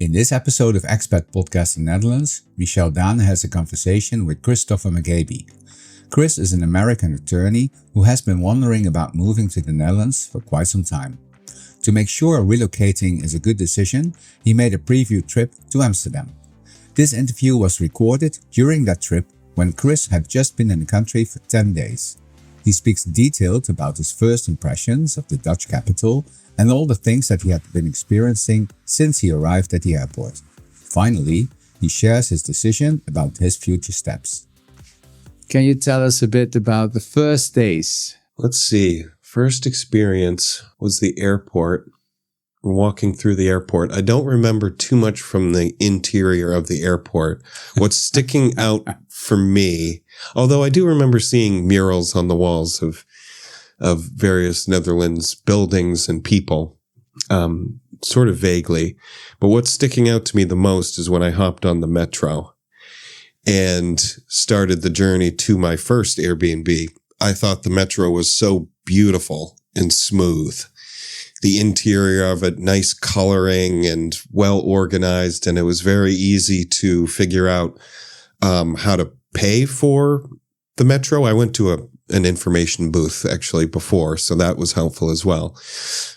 In this episode of Expat Podcast the Netherlands, Michel Daenen has a conversation with Christopher McCabe. Chris is an American attorney who has been wondering about moving to the Netherlands for quite some time. To make sure relocating is a good decision, he made a preview trip to Amsterdam. This interview was recorded during that trip when Chris had just been in the country for 10 days. He speaks detailed about his first impressions of the Dutch capital and all the things that he had been experiencing since he arrived at the airport. Finally, he shares his decision about his future steps. Can you tell us a bit about the first days? Let's see. First experience was the airport. Walking through the airport. I don't remember too much from the interior of the airport. What's sticking out for me, although I do remember seeing murals on the walls of various Netherlands buildings and people, sort of vaguely. But what's sticking out to me the most is when I hopped on the metro and started the journey to my first Airbnb. I thought the metro was so beautiful and smooth. The interior of it, nice coloring and well organized. And it was very easy to figure out how to pay for the metro. I went to an information booth actually before, so that was helpful as well.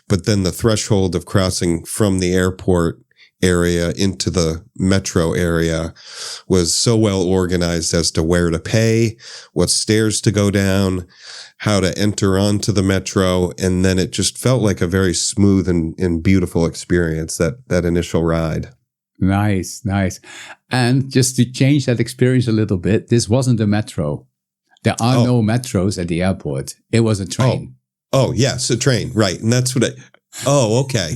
But then the threshold of crossing from the airport area into the metro area was so well organized as to where to pay, what stairs to go down, how to enter onto the metro. And then it just felt like a very smooth and beautiful experience, that initial ride. Nice. And just to change that experience a little bit, this wasn't a metro. There are no metros at the airport. It was a train. Oh, yes, a train. Right. And that's what okay.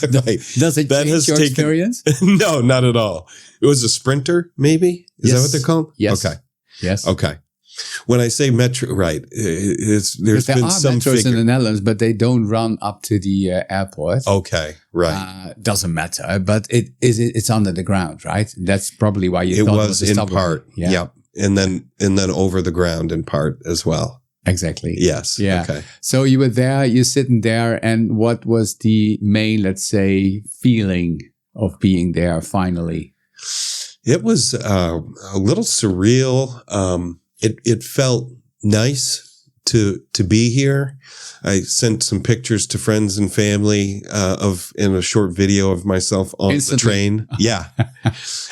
Right. Does it change your experience? No, not at all. It was a Sprinter, maybe? Is that what they're called? Yes. Okay. Yes. Okay. When I say metro, right, there's been some metros in the Netherlands, but they don't run up to the airport. Okay, right. Doesn't matter, but it's under the ground, right? That's probably why you thought it was in part. Yeah. Yep. And then over the ground in part as well. Exactly. Yes. Yeah. Okay. So you were there, you're sitting there, and what was the main, let's say, feeling of being there finally? It was a little surreal. It felt nice to be here. I sent some pictures to friends and family in a short video of myself on the train. Yeah.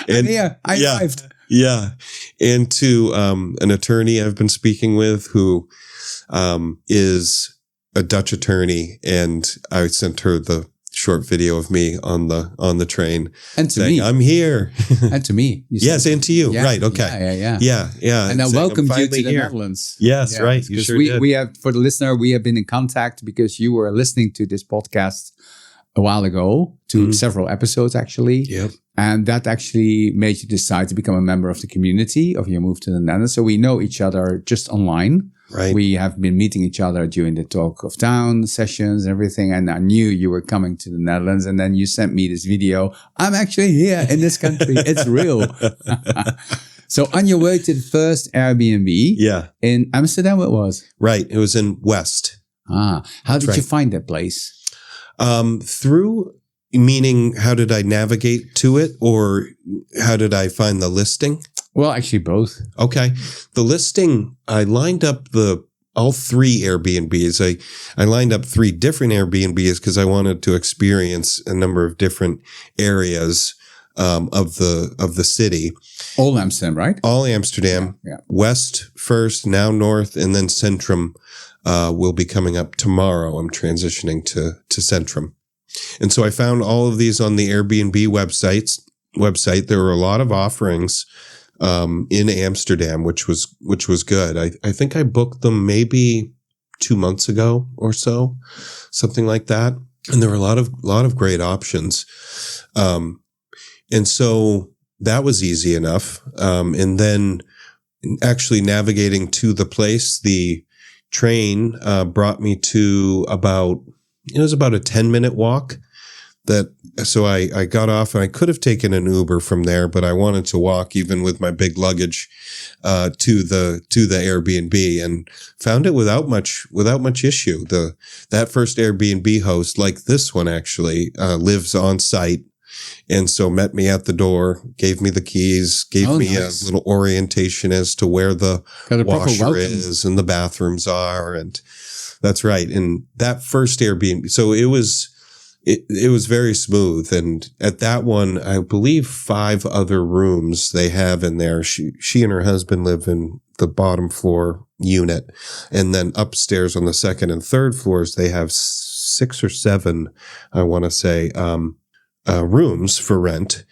And I arrived. Yeah. And to an attorney I've been speaking with who is a Dutch attorney, and I sent her the short video of me on the train. And to saying, me. I'm here. And to me. Yes, and to you. Yeah, right. Okay. Yeah. And I welcomed you to the Netherlands. Yes, right. You sure did. We have, for the listener, we have been in contact because you were listening to this podcast a while ago, to several episodes actually. Yep. And that actually made you decide to become a member of the community of your move to the Netherlands. So we know each other just online. Right. We have been meeting each other during the Talk of Town sessions and everything. And I knew you were coming to the Netherlands. And then you sent me this video. I'm actually here in this country. It's real. So on your way to the first Airbnb in Amsterdam, it was? Right. It was in West. How did you find that place? Through, meaning how did I navigate to it, or how did I find the listing? Well, actually both. Okay. The listing, I lined up all three Airbnbs. I lined up three different Airbnbs because I wanted to experience a number of different areas of the city. All Amsterdam, right? All Amsterdam. Yeah. West first, now North, and then Centrum will be coming up tomorrow. I'm transitioning to Centrum. And so I found all of these on the Airbnb website. There were a lot of offerings in Amsterdam, which was good. I think I booked them maybe 2 months ago or so, something like that. And there were a lot of great options. And so that was easy enough. And then actually navigating to the place, the train brought me to about a 10-minute walk. So I got off, and I could have taken an Uber from there, but I wanted to walk even with my big luggage to the Airbnb, and found it without much issue. That first Airbnb host, like this one actually, lives on site And so met me at the door, gave me the keys, gave me a little orientation as to where the washer is and the bathrooms are. And that's right. And that first Airbnb, so it was very smooth. And at that one, I believe 5 other rooms they have in there. She and her husband live in the bottom floor unit. And then upstairs on the second and third floors, they have 6 or 7, I want to say, rooms for rent,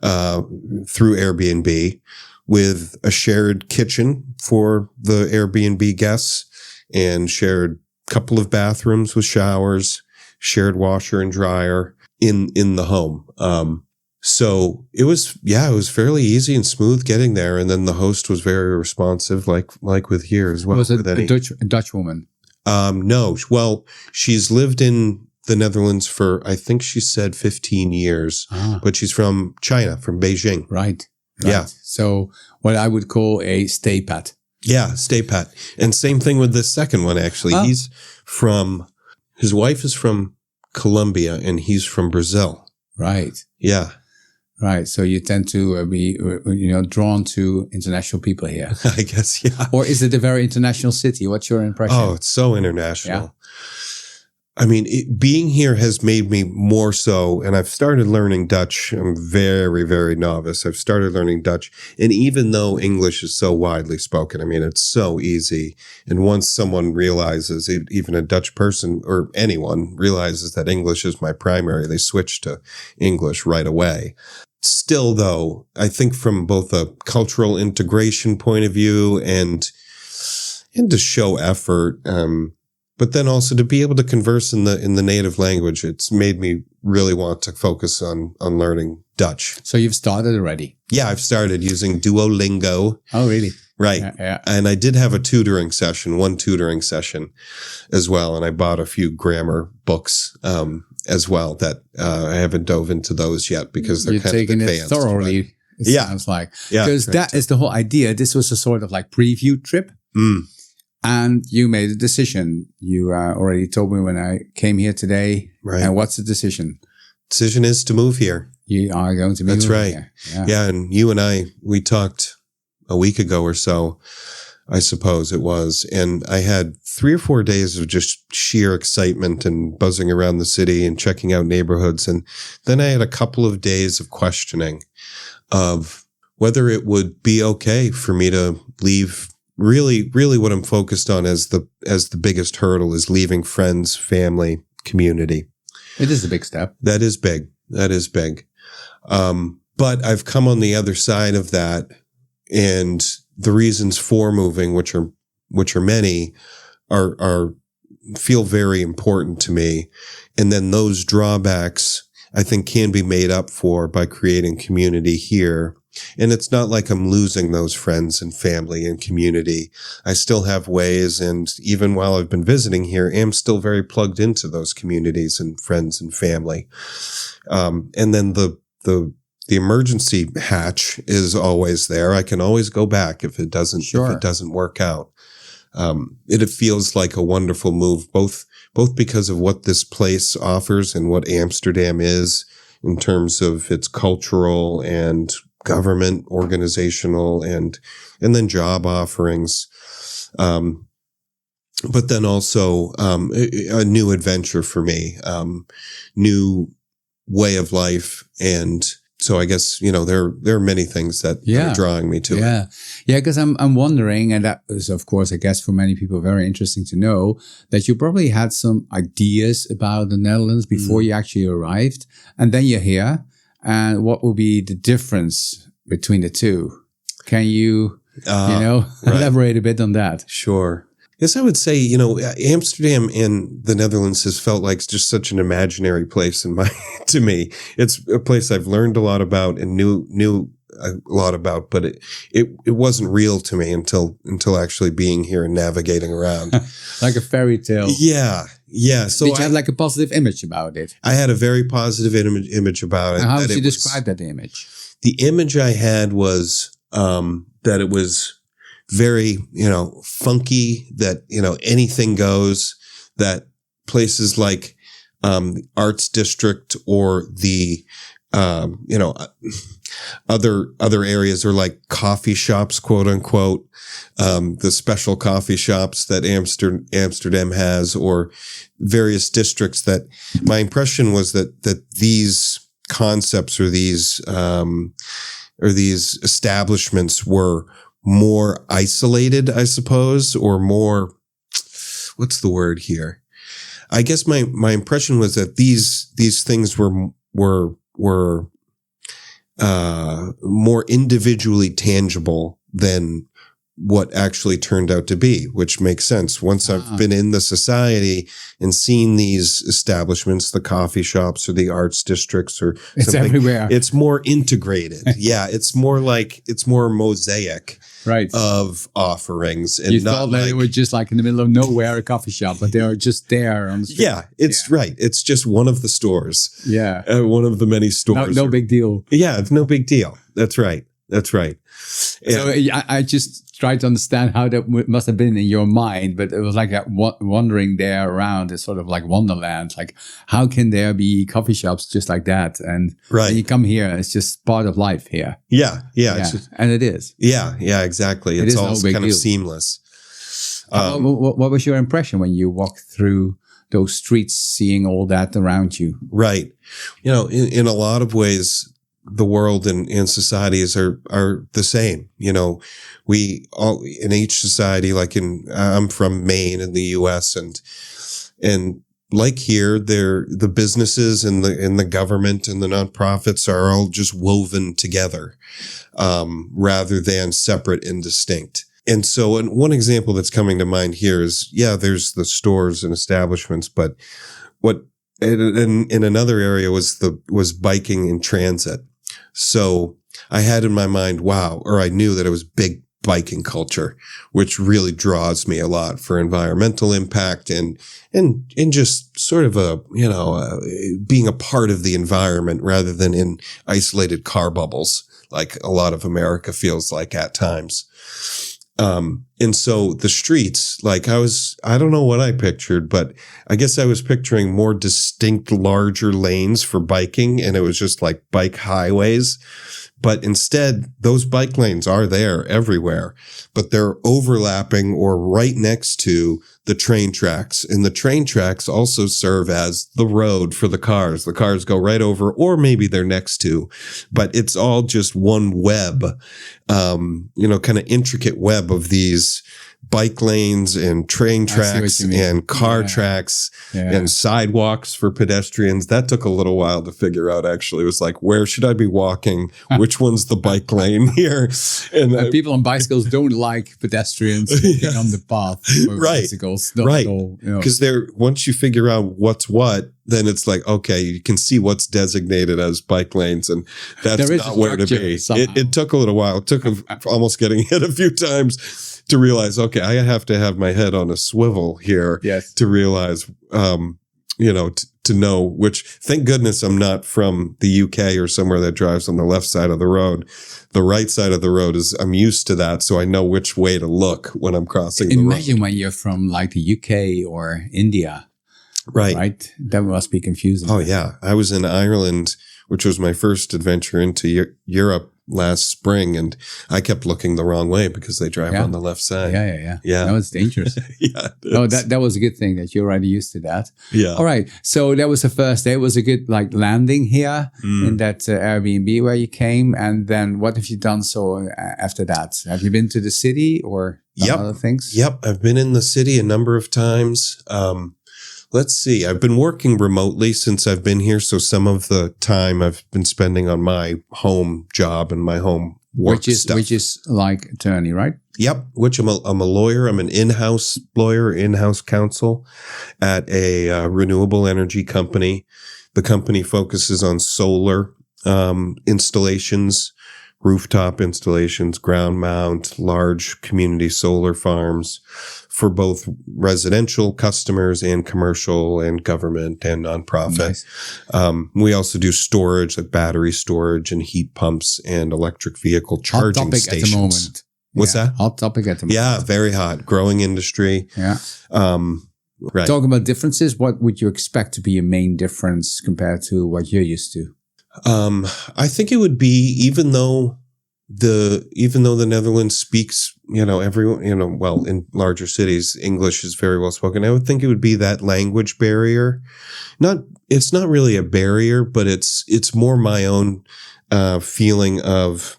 through Airbnb, with a shared kitchen for the Airbnb guests and shared couple of bathrooms with showers, shared washer and dryer in the home. So it was fairly easy and smooth getting there. And then the host was very responsive, like with here as well. Was it a Dutch woman? No. Well, she's lived in the Netherlands for, I think she said 15 years, but she's from China, from Beijing. Right. Yeah. So what I would call a stay pat. Yeah, stay pat. And same thing with this second one, actually. His wife is from Colombia and he's from Brazil. Right. Yeah. Right. So you tend to be, drawn to international people here. I guess, yeah. Or is it a very international city? What's your impression? Oh, it's so international. Yeah. I mean, being here has made me more so, and I've started learning Dutch. I'm very, very novice. I've started learning Dutch. And even though English is so widely spoken, I mean, it's so easy. And once someone realizes, even a Dutch person or anyone realizes that English is my primary, they switch to English right away. Still, though, I think from both a cultural integration point of view and to show effort, but then also to be able to converse in the native language, it's made me really want to focus on learning Dutch. So you've started already? Yeah, I've started using Duolingo. Oh, really? Right. Yeah. And I did have one tutoring session as well. And I bought a few grammar books as well that I haven't dove into those yet because they're kind of advanced. You're taking it thoroughly, sounds like. Yeah. Because that is the whole idea. This was a sort of like preview trip. And you made a decision. You already told me when I came here today. Right. And what's the decision? Decision is to move here. You are going to move here. That's right. Yeah. And you and we talked a week ago or so, I suppose it was. And I had 3 or 4 days of just sheer excitement and buzzing around the city and checking out neighborhoods. And then I had a couple of days of questioning of whether it would be okay for me to leave. Really, really what I'm focused on as the biggest hurdle is leaving friends, family, community. It is a big step. That is big. But I've come on the other side of that, and the reasons for moving, which are many, are feel very important to me. And then those drawbacks, I think, can be made up for by creating community here. And it's not like I'm losing those friends and family and community. I still have ways, and even while I've been visiting here, am still very plugged into those communities and friends and family. And then the emergency hatch is always there. I can always go back if it doesn't work out. It feels like a wonderful move, both because of what this place offers and what Amsterdam is in terms of its cultural and government, organizational, and then job offerings. But then also, a new adventure for me, new way of life. And so I guess, there are many things that are drawing me to it. Yeah. Yeah. Cause I'm wondering, and that is, of course, I guess for many people, very interesting to know that you probably had some ideas about the Netherlands before you actually arrived. And then you're here. And what will be the difference between the two? Can you, elaborate a bit on that? Sure. Yes, I would say, Amsterdam and the Netherlands has felt like just such an imaginary place to me. It's a place I've learned a lot about and knew a lot about, but it wasn't real to me until actually being here and navigating around. Like a fairy tale. Yeah. Yeah. So did you have like a positive image about it? I had a very positive image about it. And how would you describe that image? The image I had was that it was very, funky, that, anything goes, that places like the Arts District or the other areas are like coffee shops, quote unquote, the special coffee shops that Amsterdam has, or various districts. That my impression was that these concepts or these establishments were more isolated, I suppose, or more, what's the word here? I guess my impression was that these things were more individually tangible than what actually turned out to be, which makes sense. Once I've been in the society and seen these establishments, the coffee shops or the arts districts or it's something, everywhere. it's more integrated. Yeah. It's more mosaic of offerings. And you thought that it was just like in the middle of nowhere, a coffee shop, but they are just there on the street. Yeah, it's right. It's just one of the stores. Yeah. One of the many stores. No big deal. Yeah, it's no big deal. That's right. So I just tried to understand how that must have been in your mind, but it was like wandering there around. It's sort of like Wonderland. Like, how can there be coffee shops just like that? And when you come here, it's just part of life here. Yeah. It's just, and it is. Yeah, exactly. It's all kind of seamless. What was your impression when you walked through those streets, seeing all that around you? Right. In a lot of ways, the world and societies are the same. We all, in each society, like I'm from Maine in the US, and like here, the businesses and the government and the nonprofits are all just woven together, rather than separate and distinct. And so, one example that's coming to mind here is, there's the stores and establishments, but what in another area was biking in transit. So I had in my mind, I knew that it was big biking culture, which really draws me a lot for environmental impact and just sort of being a part of the environment rather than in isolated car bubbles, like a lot of America feels like at times. And so the streets, like I don't know what I pictured, but I guess I was picturing more distinct, larger lanes for biking, and it was just like bike highways. But instead, those bike lanes are there everywhere, but they're overlapping or right next to the train tracks. And the train tracks also serve as the road for the cars. The cars go right over, or maybe they're next to, but it's all just one web, kind of intricate web of these bike lanes and train tracks and car tracks and sidewalks for pedestrians. That took a little while to figure out, actually. It was like, where should I be walking? Which one's the bike lane here? And people on bicycles don't like pedestrians walking on the path for bicycles. Right. Because once you figure out what's what, then it's like, okay, you can see what's designated as bike lanes, and that's not where to be. It took a little while. It took almost getting hit a few times to realize, okay, I have to have my head on a swivel here to realize, to know which, thank goodness I'm not from the UK or somewhere that drives on the left side of the road. The right side of the road I'm used to that, so I know which way to look when I'm crossing the road. Imagine when you're from like the UK or India. Right? That must be confusing. Oh, yeah. I was in Ireland, which was my first adventure into Europe last spring, and I kept looking the wrong way because they drive on the left side. Yeah. That was dangerous. That was a good thing that you're already used to that. Yeah. All right. So that was the first day. It was a good landing here in that Airbnb where you came. And then what have you done after that? Have you been to the city or other things? Yep. I've been in the city a number of times. Let's see. I've been working remotely since I've been here. So some of the time I've been spending on my home job and my home work stuff. Which is like attorney, right? Yep. Which I'm a lawyer. I'm an in-house lawyer, in-house counsel at a renewable energy company. The company focuses on solar installations, rooftop installations, ground mount, large community solar farms for both residential customers and commercial and government and nonprofit. Nice. We also do storage, like battery storage and heat pumps and electric vehicle charging stations. Hot topic at the moment. What's that? Hot topic at the moment. Yeah, very hot. Growing industry. Yeah. Right. Talking about differences, what would you expect to be a main difference compared to what you're used to? I think it would be, even though the Netherlands speaks, everyone, well, in larger cities, English is very well spoken. I would think it would be that language barrier. It's not really a barrier, but it's more my own feeling of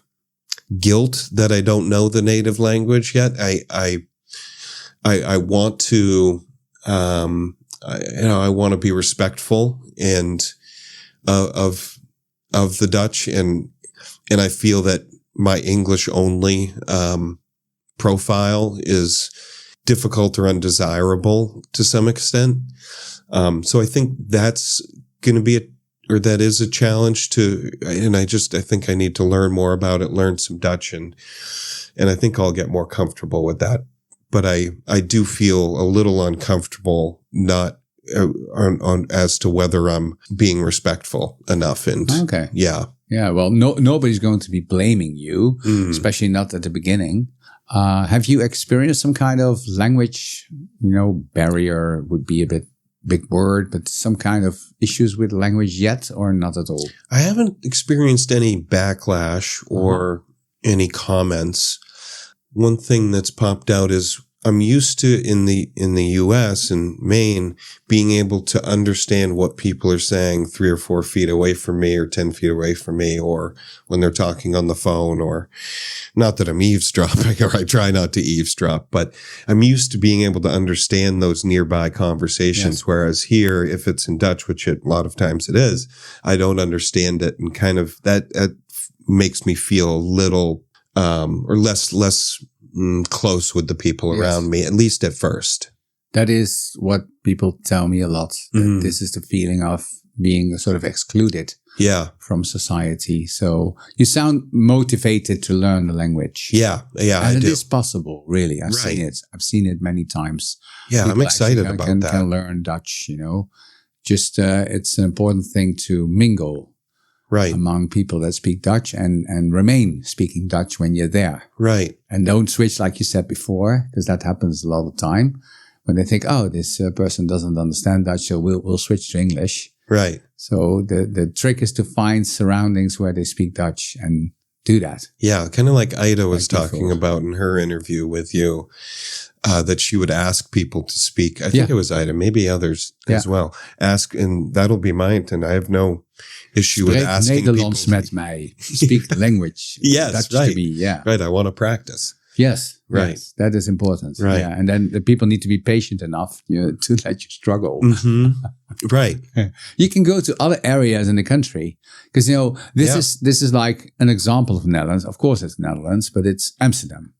guilt that I don't know the native language yet. I want to, I want to be respectful and of the Dutch, and I feel that my English only profile is difficult or undesirable to some extent. So I think that's going to be that is a challenge and I think I need to learn more about it, learn some Dutch, and I think I'll get more comfortable with that. But I do feel a little uncomfortable not on as to whether I'm being respectful enough. And okay. Yeah. Yeah. Well, nobody's going to be blaming you, especially not at the beginning. Have you experienced some kind of language, barrier would be a big word, but some kind of issues with language yet, or not at all? I haven't experienced any backlash or any comments. One thing that's popped out is I'm used to in the US and Maine being able to understand what people are saying 3 or 4 feet away from me or 10 feet away from me, or when they're talking on the phone, or not that I'm eavesdropping, or I try not to eavesdrop, but I'm used to being able to understand those nearby conversations. Yes. Whereas here, if it's in Dutch, which a lot of times it is, I don't understand it. And kind of that makes me feel a little, or less close with the people around me, at least at first. That is what people tell me a lot. That this is the feeling of being sort of excluded from society. So you sound motivated to learn the language. Yeah, and it is possible, really. I've seen it. I've seen it many times. Yeah, people I'm excited about that. Can learn Dutch, Just it's an important thing to mingle. Right. Among people that speak Dutch and remain speaking Dutch when you're there. Right. And don't switch, like you said before, because that happens a lot of the time when they think, oh, this person doesn't understand Dutch, so we'll switch to English. Right. So the trick is to find surroundings where they speak Dutch and do that. Yeah. Kind of like Ida was talking about in her interview with you, that she would ask people to speak. I think it was Ida, maybe others as well. Ask, and that'll be mine. And I have no issue with asking Nederlands people. Met mij. Speak the language. Yes, Dutch right. To me, Right, I want to practice. Yes, right. Yes, that is important. Right. Yeah, and then the people need to be patient enough to let you struggle. Right. You can go to other areas in the country because this is like an example of Netherlands. Of course, it's Netherlands, but it's Amsterdam.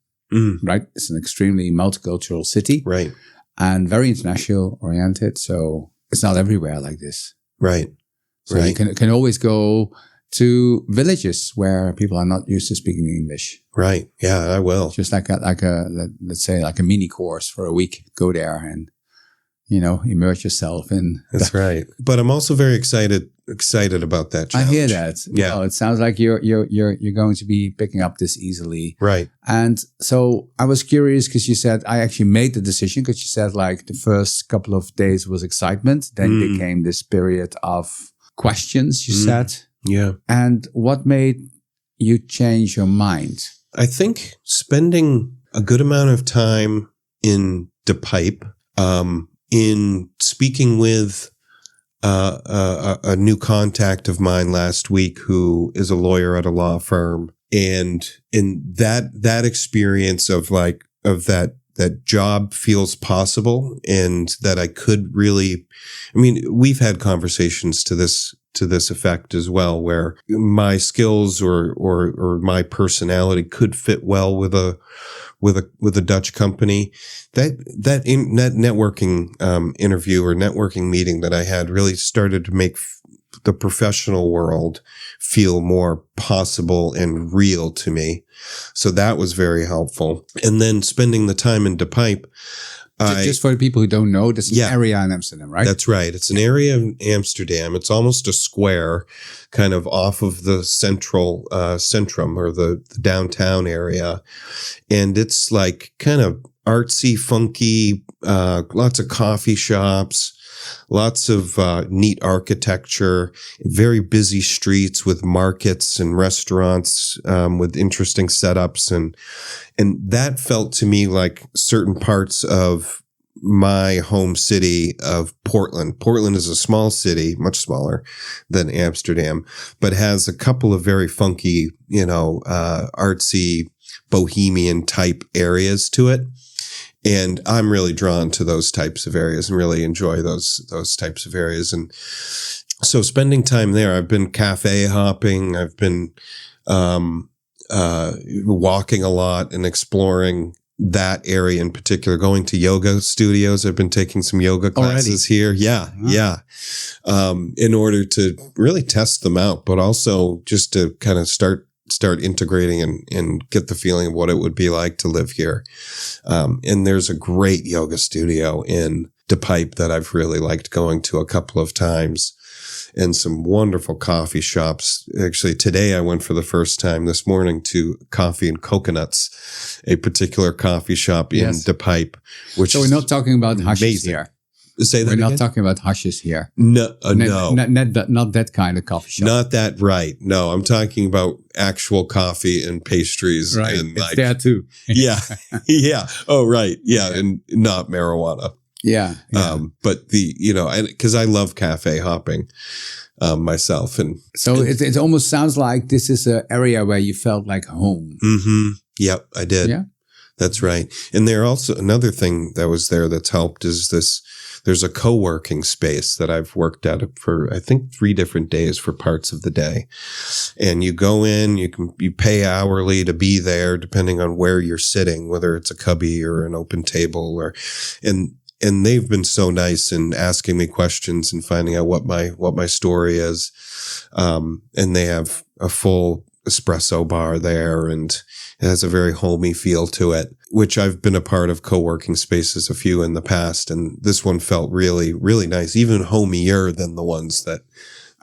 Right. It's an extremely multicultural city. Right. And very international oriented. So it's not everywhere like this. Right. So you can always go to villages where people are not used to speaking English. Right. Yeah, I will. Just like let's say like a mini course for a week. Go there and, immerse yourself in. That's right. But I'm also very excited about that challenge. I hear that. Yeah. Well, it sounds like you're going to be picking up this easily. Right. And so I was curious because you said I actually made the decision because you said like the first couple of days was excitement. Then became this period of questions, you said. Yeah. And what made you change your mind? I think spending a good amount of time in De Pipe, in speaking with a new contact of mine last week who is a lawyer at a law firm, and in that experience of that job feels possible, and that I could really, we've had conversations to this effect as well, where my skills or my personality could fit well with a Dutch company. That networking interview or networking meeting that I had really started to make the professional world feel more possible and real to me. So that was very helpful. And then spending the time in De Pipe. Just for the people who don't know, this is an area in Amsterdam, right? That's right. It's an area in Amsterdam. It's almost a square, kind of off of the central centrum or the downtown area. And it's like kind of artsy, funky, lots of coffee shops, lots of neat architecture, very busy streets with markets and restaurants with interesting setups. And that felt to me like certain parts of my home city of Portland. Portland is a small city, much smaller than Amsterdam, but has a couple of very funky, artsy, bohemian type areas to it. And I'm really drawn to those types of areas and really enjoy those types of areas. And so spending time there, I've been cafe hopping. I've been walking a lot and exploring that area in particular, going to yoga studios. I've been taking some yoga classes here. Yeah. In order to really test them out, but also just to kind of start integrating and get the feeling of what it would be like to live here. And there's a great yoga studio in De Pijp that I've really liked going to a couple of times, and some wonderful coffee shops. Actually, today I went for the first time this morning to Coffee and Coconuts, a particular coffee shop in De Pijp. So we're not talking about hashes here. Say that We're again? not talking about hashes here. No, no. Not that kind of coffee shop. Not that, right. No, I'm talking about actual coffee and pastries. Right, And it's there too. Yeah. Yeah. Oh, right. Yeah. And not marijuana. Yeah. But because I love cafe hopping myself. And so it almost sounds like this is an area where you felt like home. Mm-hmm. Yep, I did. Yeah. That's right. And there also, another thing that was there that's helped is there's a co-working space that I've worked at for, I think, 3 different days for parts of the day. And you go in, you pay hourly to be there, depending on where you're sitting, whether it's a cubby or an open table and they've been so nice in asking me questions and finding out what my story is. And they have a full espresso bar there, and it has a very homey feel to it, which I've been a part of co-working spaces, a few in the past. And this one felt really, really nice, even homier than the ones that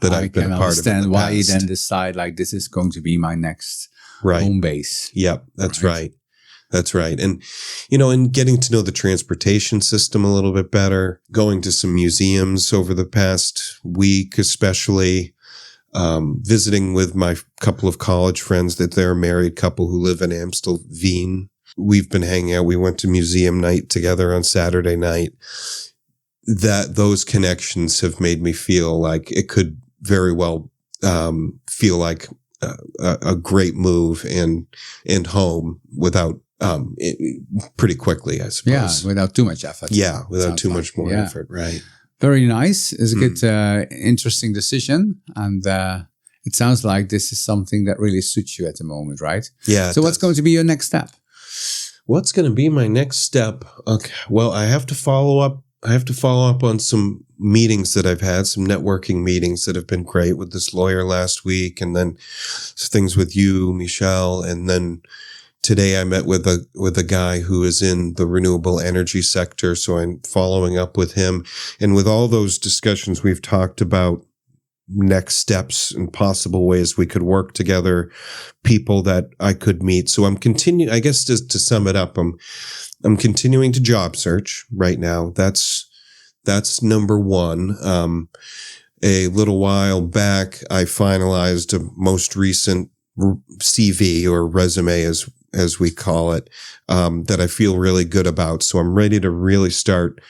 I've been a part of in the past. I can understand why you then decide like this is going to be my next home base. Yep, that's right. That's right. And, and getting to know the transportation system a little bit better, going to some museums over the past week, especially, visiting with my couple of college friends that they're a married couple who live in Amstelveen. We've been hanging out. We went to museum night together on Saturday night. Those connections have made me feel like it could very well, feel like a great move and home without, pretty quickly, I suppose. Yeah, without too much effort. Yeah, without too much more effort. Right. Very nice. It's a good, interesting decision. And it sounds like this is something that really suits you at the moment, right? Yeah. So what's going to be your next step? What's going to be my next step? Okay. Well, I have to follow up. On some meetings that I've had, some networking meetings that have been great with this lawyer last week, and then things with you, Michel, and then today I met with a guy who is in the renewable energy sector. So I'm following up with him. And with all those discussions, we've talked about next steps and possible ways we could work together, people that I could meet. So I'm continuing, I guess, just to sum it up, I'm continuing to job search right now. That's number one. A little while back, I finalized a most recent CV or resume as we call it, that I feel really good about. So I'm ready to really start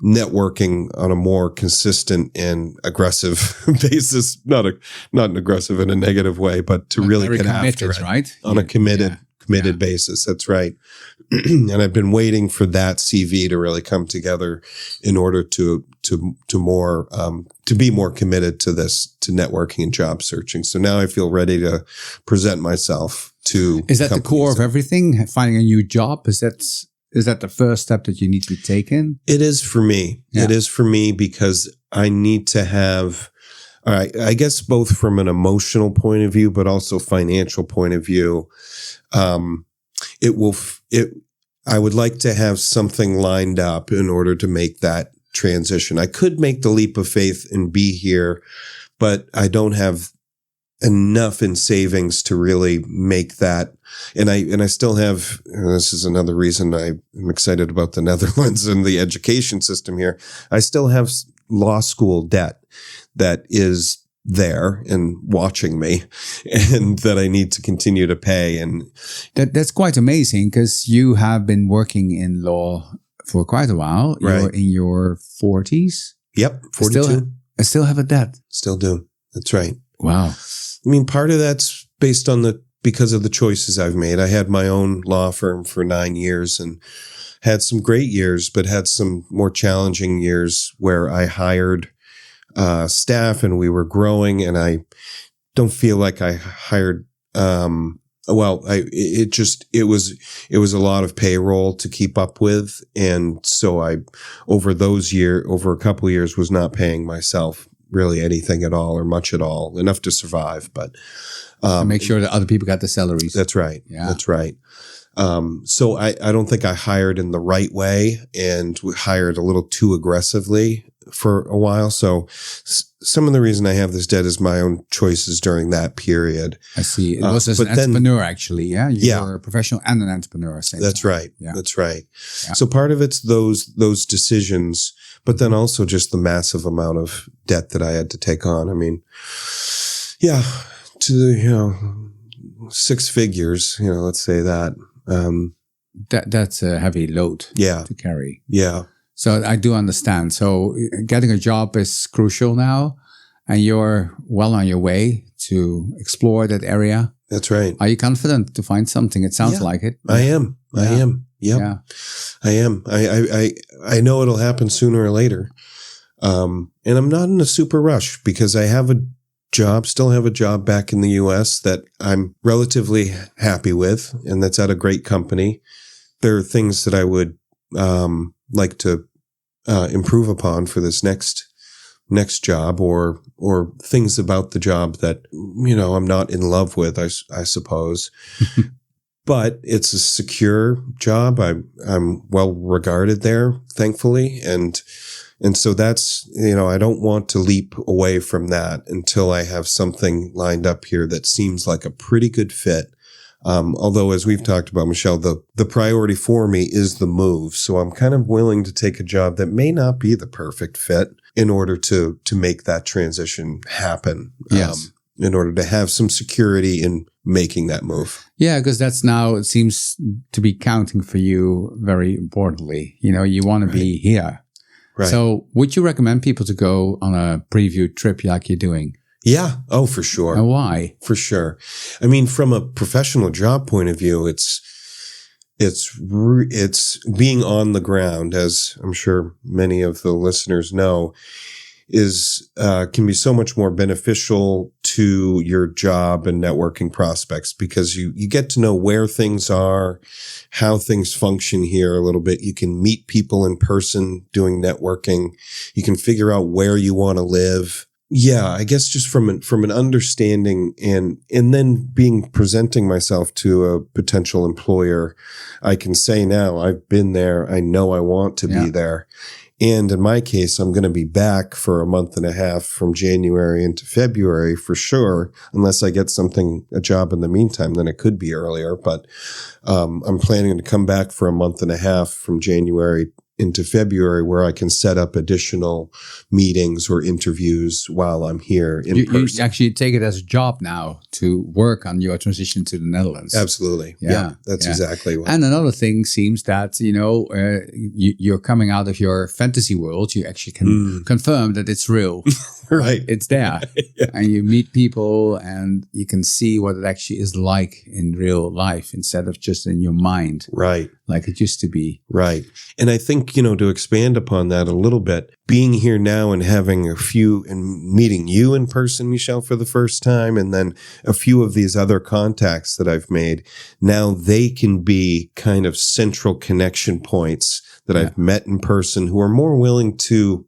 networking on a more consistent and aggressive basis, not aggressive in a negative way, but to really get after it, right? On a committed basis. That's right. And I've been waiting for that CV to really come together in order to be more committed to networking and job searching. So now I feel ready to present myself to. Is that the core of everything? Finding a new job? Is that the first step that you need to be taken? It is for me. Yeah. It is for me because I need to have, all right, I guess both from an emotional point of view, but also financial point of view. I would like to have something lined up in order to make that transition. I could make the leap of faith and be here, but I don't have enough in savings to really make that. And I still have, this is another reason I'm excited about the Netherlands and the education system here. I still have law school debt that is there and watching me, and that I need to continue to pay. And that's quite amazing, because you have been working in law for quite a while. Right. You're in your 40s. Yep, 42. I still have a debt. Still do. That's right. Wow. I mean, part of that's based on because of the choices I've made. I had my own law firm for 9 years and had some great years, but had some more challenging years where I hired staff and we were growing, and I don't feel like I hired, it was a lot of payroll to keep up with. And so I, over a couple of years, was not paying myself really anything at all or much at all, enough to survive, but to make sure that other people got the salaries. That's right. Yeah. That's right. So I don't think I hired in the right way, and hired a little too aggressively for a while. So some of the reason I have this debt is my own choices during that period. I see. It was as an entrepreneur, actually. Yeah. You were a professional and an entrepreneur. That's right. Yeah. That's right. Yeah. So part of it's those decisions, but then also just the massive amount of debt that I had to take on. I mean, to 6 figures, let's say that. That's a heavy load to carry. Yeah. So I do understand. So getting a job is crucial now, and you're well on your way to explore that area. That's right. Are you confident to find something? It sounds like it. I am. I am. Yep. Yeah. I am. I know it'll happen sooner or later. And I'm not in a super rush, because I have still have a job back in the US that I'm relatively happy with, and that's at a great company. There are things that I would like to improve upon for this next job, or things about the job that I'm not in love with, I suppose. But it's a secure job. I'm well regarded there, thankfully, and so that's, I don't want to leap away from that until I have something lined up here that seems like a pretty good fit. Although, as we've talked about, Michelle, the priority for me is the move. So I'm kind of willing to take a job that may not be the perfect fit in order to make that transition happen. Yes. In order to have some security in making that move. Yeah, because that's now, it seems to be counting for you very importantly. You want to be here. Right. So would you recommend people to go on a preview trip like you're doing? Yeah. Oh, for sure. And why? For sure. I mean, from a professional job point of view, it's being on the ground, as I'm sure many of the listeners know, can be so much more beneficial to your job and networking prospects, because you get to know where things are, how things function here a little bit. You can meet people in person doing networking. You can figure out where you want to live. Yeah, I guess just from an understanding and then presenting myself to a potential employer, I can say now I've been there. I know I want to be there. And in my case, I'm going to be back for a month and a half from January into February for sure, unless I get a job in the meantime, then it could be earlier. But I'm planning to come back for a month and a half from January into February, where I can set up additional meetings or interviews while I'm here in person. You actually take it as a job now to work on your transition to the Netherlands. Absolutely. Yeah, that's exactly what. And another thing seems that, you're coming out of your fantasy world. You actually can confirm that it's real. Right. It's there. And you meet people and you can see what it actually is like in real life instead of just in your mind. Right. Like it used to be. Right. And I think, to expand upon that a little bit, being here now and having and meeting you in person, Michel, for the first time, and then a few of these other contacts that I've made, now they can be kind of central connection points that I've met in person who are more willing to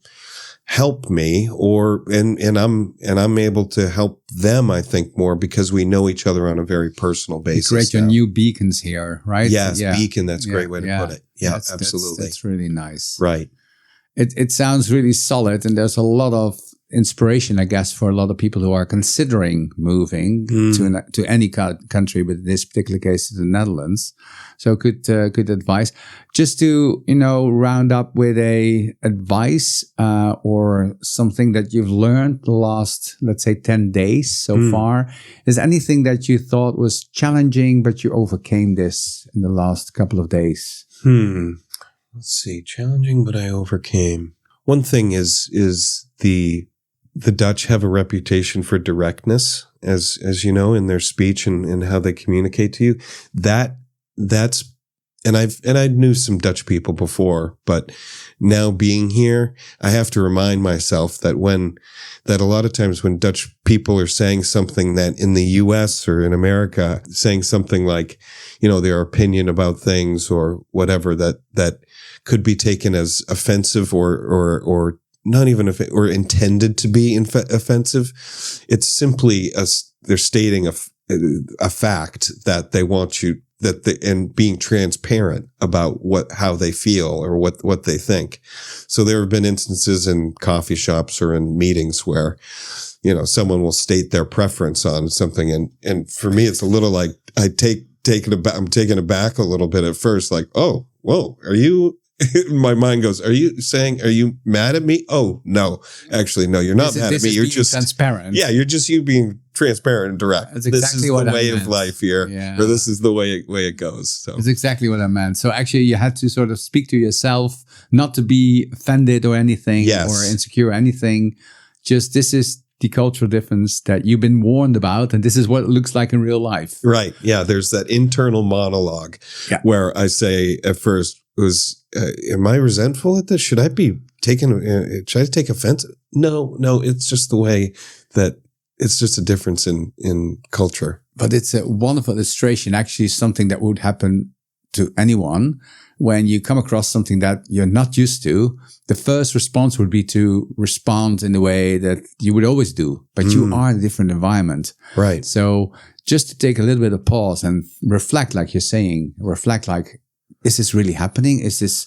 help me, and I'm able to help them, I think, more because we know each other on a very personal basis. You create your new beacons here, right? Yes, beacon. That's a great way to put it. Yeah, absolutely. That's really nice. Right. It sounds really solid, and there's a lot of inspiration, I guess, for a lot of people who are considering moving to any country, but in this particular case, the Netherlands. So good advice. Just to, round up with a advice or something that you've learned the last, let's say, 10 days so far. Is anything that you thought was challenging, but you overcame this in the last couple of days? Let's see. Challenging, but I overcame. One thing is the Dutch have a reputation for directness, as you know, in their speech and how they communicate to you. I knew some Dutch people before, but now being here, I have to remind myself that a lot of times when Dutch people are saying something that in the US or in America, saying something like, their opinion about things or whatever that could be taken as offensive or not even or intended to be offensive. It's simply they're stating a fact that they want you and being transparent about how they feel or what they think. So there have been instances in coffee shops or in meetings where, someone will state their preference on something. And for me, it's a little like I'm taken aback a little bit at first, like, oh, whoa, are you? My mind goes, are you mad at me? Oh, no, actually, no, you're not mad at me. You're just transparent. Yeah. You're just you being transparent and direct. That's exactly this is what the way of life here, or this is the way it goes. So that's exactly what I meant. So actually you had to sort of speak to yourself, not to be offended or anything or insecure or anything. Just this is the cultural difference that you've been warned about. And this is what it looks like in real life. Right. Yeah. There's that internal monologue where I say at first, am I resentful at this? Should I take offense? No, it's just the way that it's just a difference in culture. But it's a wonderful illustration, actually something that would happen to anyone when you come across something that you're not used to. The first response would be to respond in the way that you would always do, but you are in a different environment. Right. So just to take a little bit of pause and reflect, like you're saying, is this really happening? Is this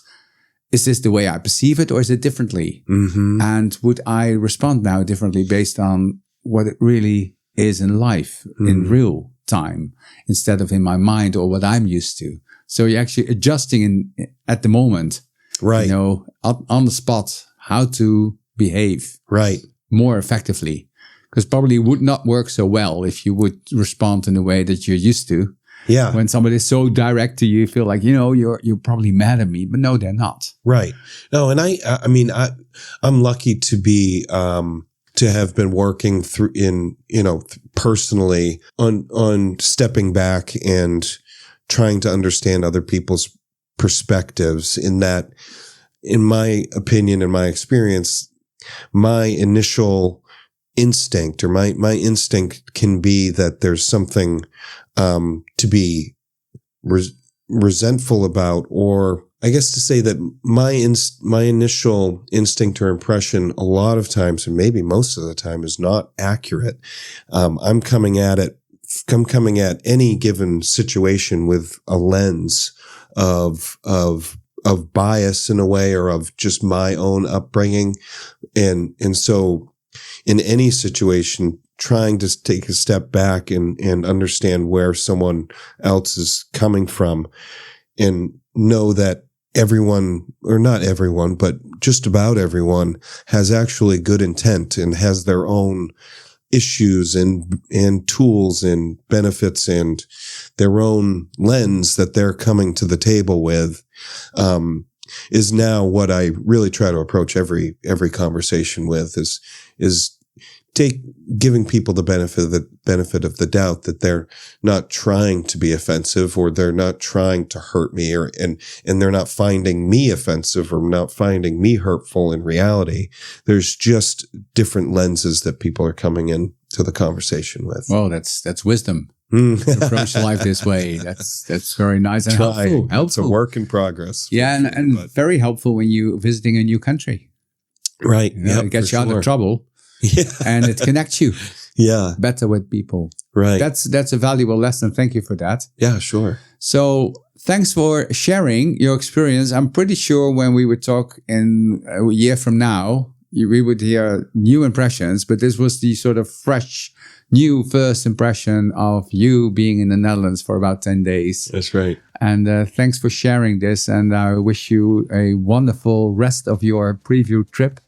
the way I perceive it, or is it differently? Mm-hmm. And would I respond now differently based on what it really is in life in real time instead of in my mind or what I'm used to? So you're actually adjusting at the moment, right? On the spot, how to behave, right, more effectively, because probably it would not work so well if you would respond in a way that you're used to. Yeah. When somebody is so direct to you, you feel like, you're probably mad at me, but no, they're not. Right. No. And I'm lucky to be, to have been working through personally on stepping back and trying to understand other people's perspectives, in that, in my opinion, in my experience, my initial instinct or my instinct can be that there's something to be resentful about, or I guess to say that my initial instinct or impression a lot of times, and maybe most of the time, is not accurate. I'm coming at any given situation with a lens of bias in a way, or of just my own upbringing. And so in any situation, trying to take a step back and understand where someone else is coming from, and know that everyone, or not everyone, but just about everyone, has actually good intent and has their own issues and tools and benefits and their own lens that they're coming to the table with, is now what I really try to approach every conversation with, is giving people the benefit of the doubt, that they're not trying to be offensive, or they're not trying to hurt me, and they're not finding me offensive or not finding me hurtful in reality. There's just different lenses that people are coming in to the conversation with. Well, that's wisdom. To approach life this way. That's very nice and helpful. It's a work in progress. Yeah, and very helpful when you're visiting a new country. Right. It gets you out of trouble. Yeah. And it connects you better with people. Right. That's a valuable lesson. Thank you for that. Yeah, sure. So thanks for sharing your experience. I'm pretty sure when we would talk in a year from now, we would hear new impressions, but this was the sort of fresh, new first impression of you being in the Netherlands for about 10 days. That's right. And thanks for sharing this. And I wish you a wonderful rest of your preview trip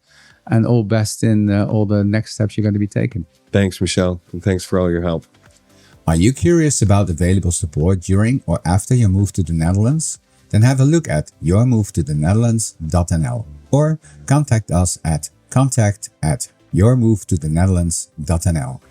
and all best in all the next steps you're going to be taking. Thanks, Michel. And thanks for all your help. Are you curious about available support during or after your move to the Netherlands? Then have a look at yourmovetothenetherlands.nl or contact us at contact@yourmovetothenetherlands.nl.